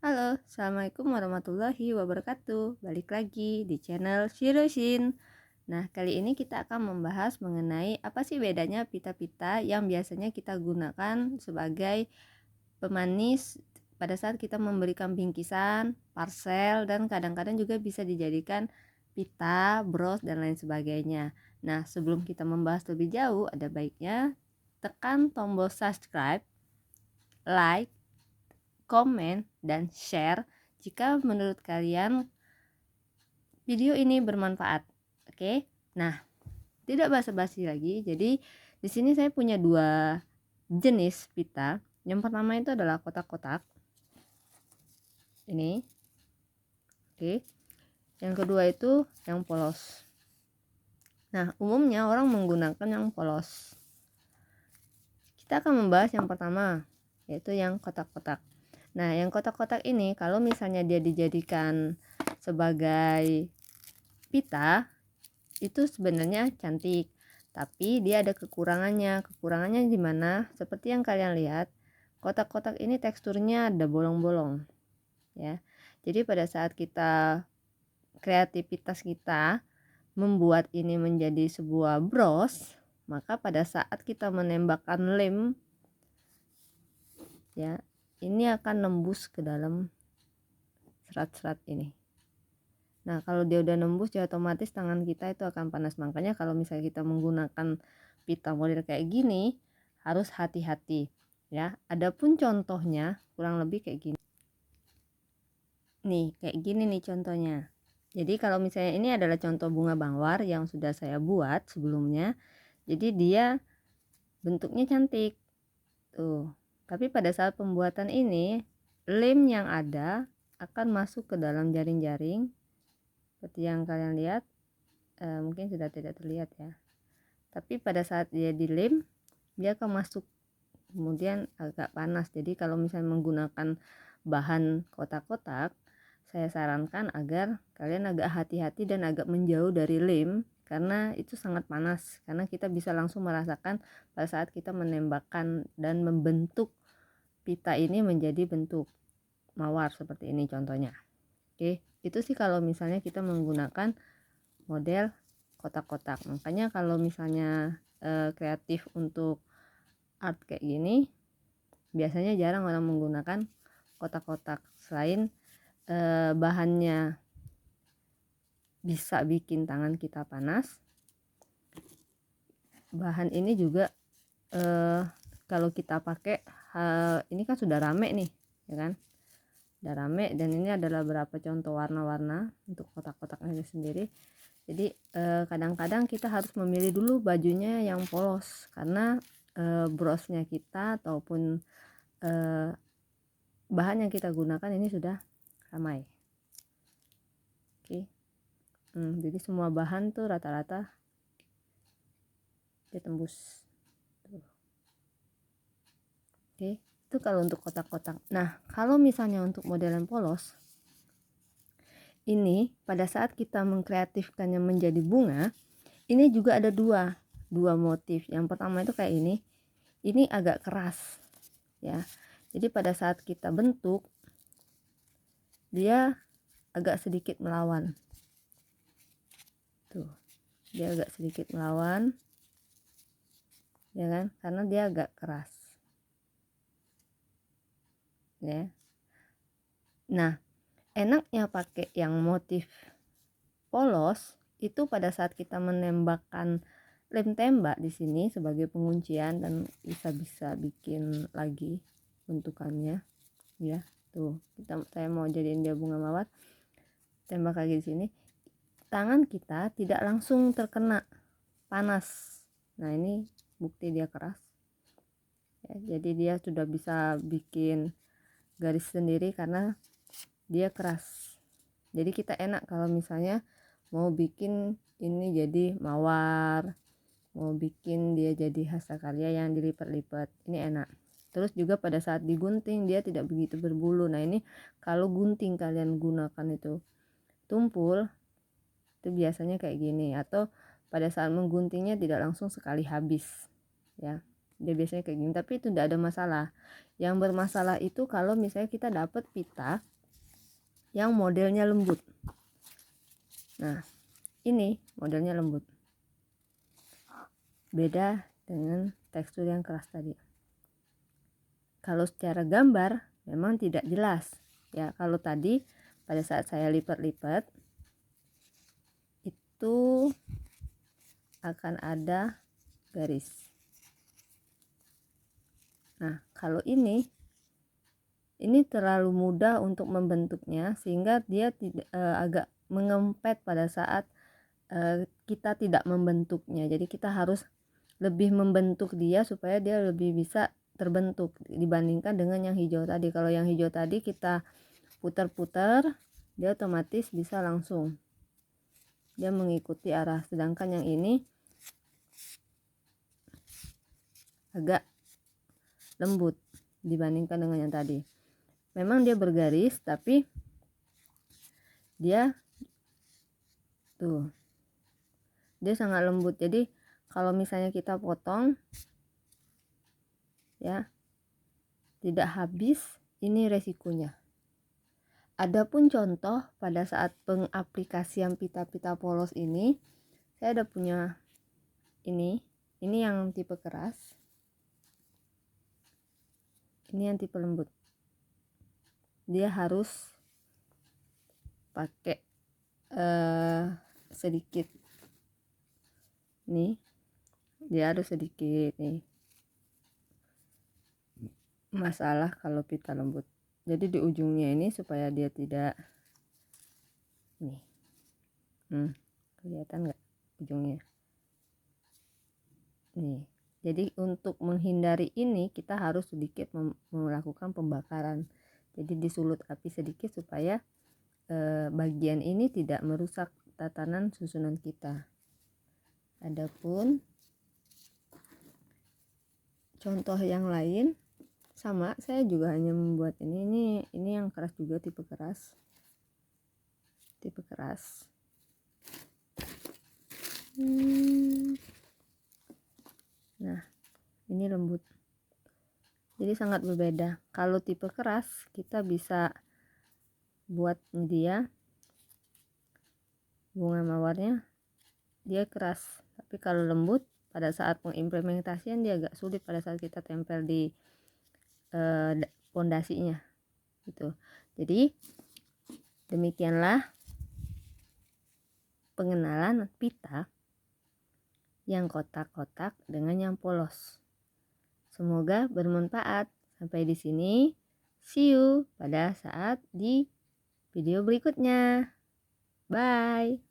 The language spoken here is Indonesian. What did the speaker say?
Halo, Assalamualaikum warahmatullahi wabarakatuh. Balik lagi di channel Shiroshin. Nah, kali ini kita akan membahas mengenai apa sih bedanya pita-pita yang biasanya kita gunakan sebagai pemanis pada saat kita memberikan bingkisan, parcel, dan kadang-kadang juga bisa dijadikan pita, bros, dan lain sebagainya. Nah, sebelum kita membahas lebih jauh, ada baiknya tekan tombol subscribe, like, komen, dan share jika menurut kalian video ini bermanfaat. Oke. Nah, tidak basa-basi lagi. Jadi di sini saya punya dua jenis pita. Yang pertama itu adalah kotak-kotak. Ini. Oke. Yang kedua itu yang polos. Nah, umumnya orang menggunakan yang polos. Kita akan membahas yang pertama, yaitu yang kotak-kotak. Nah, yang kotak-kotak ini kalau misalnya dia dijadikan sebagai pita, itu sebenarnya cantik, tapi dia ada kekurangannya. Kekurangannya di mana? Seperti yang kalian lihat, kotak-kotak ini teksturnya ada bolong-bolong, ya. Jadi pada saat kita kreativitas kita membuat ini menjadi sebuah bros, maka pada saat kita menembakkan lem, ya, ini akan nembus ke dalam serat-serat ini. Nah, kalau dia udah nembus, ya otomatis tangan kita itu akan panas. Makanya kalau misalnya kita menggunakan pita model kayak gini, harus hati-hati, ya. Adapun contohnya kurang lebih kayak gini. Nih, kayak gini nih contohnya. Jadi kalau misalnya ini adalah contoh bunga mawar yang sudah saya buat sebelumnya. Jadi dia bentuknya cantik. Tuh. Tapi pada saat pembuatan ini, lem yang ada akan masuk ke dalam jaring-jaring seperti yang kalian lihat. Mungkin sudah tidak terlihat ya, tapi pada saat dia dilem dia akan masuk, kemudian agak panas. Jadi kalau misalnya menggunakan bahan kotak-kotak, saya sarankan agar kalian agak hati-hati dan agak menjauh dari lem, karena itu sangat panas, karena kita bisa langsung merasakan pada saat kita menembakkan dan membentuk pita ini menjadi bentuk mawar seperti ini contohnya. Oke, itu sih kalau misalnya kita menggunakan model kotak-kotak. Makanya kalau misalnya kreatif untuk art kayak gini, biasanya jarang orang menggunakan kotak-kotak. Selain bahannya bisa bikin tangan kita panas, bahan ini juga kalau kita pakai ini kan sudah rame nih, ya kan? Udah rame, dan ini adalah beberapa contoh warna-warna untuk kotak-kotaknya sendiri. Jadi kadang-kadang kita harus memilih dulu bajunya yang polos, karena brosnya kita ataupun bahan yang kita gunakan ini sudah ramai. Oke. Jadi semua bahan tuh rata-rata dia tembus. Tuh. Oke, itu kalau untuk kotak-kotak. Nah, kalau misalnya untuk model yang polos, ini pada saat kita mengkreatifkannya menjadi bunga, ini juga ada dua motif. Yang pertama itu kayak ini agak keras, ya. Jadi pada saat kita bentuk, dia agak sedikit melawan. Tuh, dia agak sedikit melawan, ya kan? Karena dia agak keras, ya. Nah, enaknya pakai yang motif polos itu pada saat kita menembakkan lem tembak di sini sebagai penguncian, dan bisa bikin lagi bentukannya, ya. Tuh, saya mau jadiin dia bunga mawar, tembak lagi di sini. Tangan kita tidak langsung terkena panas. Nah, ini bukti dia keras, ya. Jadi dia sudah bisa bikin garis sendiri karena dia keras. Jadi kita enak kalau misalnya mau bikin ini jadi mawar, mau bikin dia jadi hastakaria yang dilipat-lipat, ini enak. Terus juga pada saat digunting dia tidak begitu berbulu. Nah, ini kalau gunting kalian gunakan itu tumpul, itu biasanya kayak gini, atau pada saat mengguntingnya tidak langsung sekali habis, ya. dia biasanya kayak gini, tapi itu tidak ada masalah. Yang bermasalah itu kalau misalnya kita dapat pita yang modelnya lembut. Nah, ini modelnya lembut, beda dengan tekstur yang keras tadi. Kalau secara gambar memang tidak jelas ya. Kalau tadi pada saat saya lipat-lipat itu akan ada garis. Nah, kalau ini terlalu mudah untuk membentuknya sehingga dia tidak agak mengempet pada saat kita tidak membentuknya. Jadi kita harus lebih membentuk dia supaya dia lebih bisa terbentuk dibandingkan dengan yang hijau tadi. Kalau yang hijau tadi kita putar-putar, dia otomatis bisa langsung dia mengikuti arah, sedangkan yang ini agak lembut dibandingkan dengan yang tadi. Memang dia bergaris, tapi dia sangat lembut. Jadi kalau misalnya kita potong ya tidak habis, ini resikonya. Adapun contoh pada saat pengaplikasian pita-pita polos ini, saya ada punya ini yang tipe keras, ini yang tipe lembut. Dia harus pakai sedikit nih, dia harus sedikit nih. Masalah kalau pita lembut, jadi di ujungnya ini supaya dia tidak nih, kelihatan nggak ujungnya nih. Jadi untuk menghindari ini kita harus sedikit melakukan pembakaran, jadi disulut api sedikit supaya bagian ini tidak merusak tatanan susunan kita. Adapun contoh yang lain sama, saya juga hanya membuat ini yang keras juga, tipe keras. Nah, ini lembut. Jadi sangat berbeda. Kalau tipe keras kita bisa buat dia bunga mawarnya dia keras, tapi kalau lembut pada saat pengimplementasian dia agak sulit pada saat kita tempel di pondasinya gitu. Jadi demikianlah pengenalan pita yang kotak-kotak dengan yang polos. Semoga bermanfaat. Sampai di sini. See you pada saat di video berikutnya. Bye.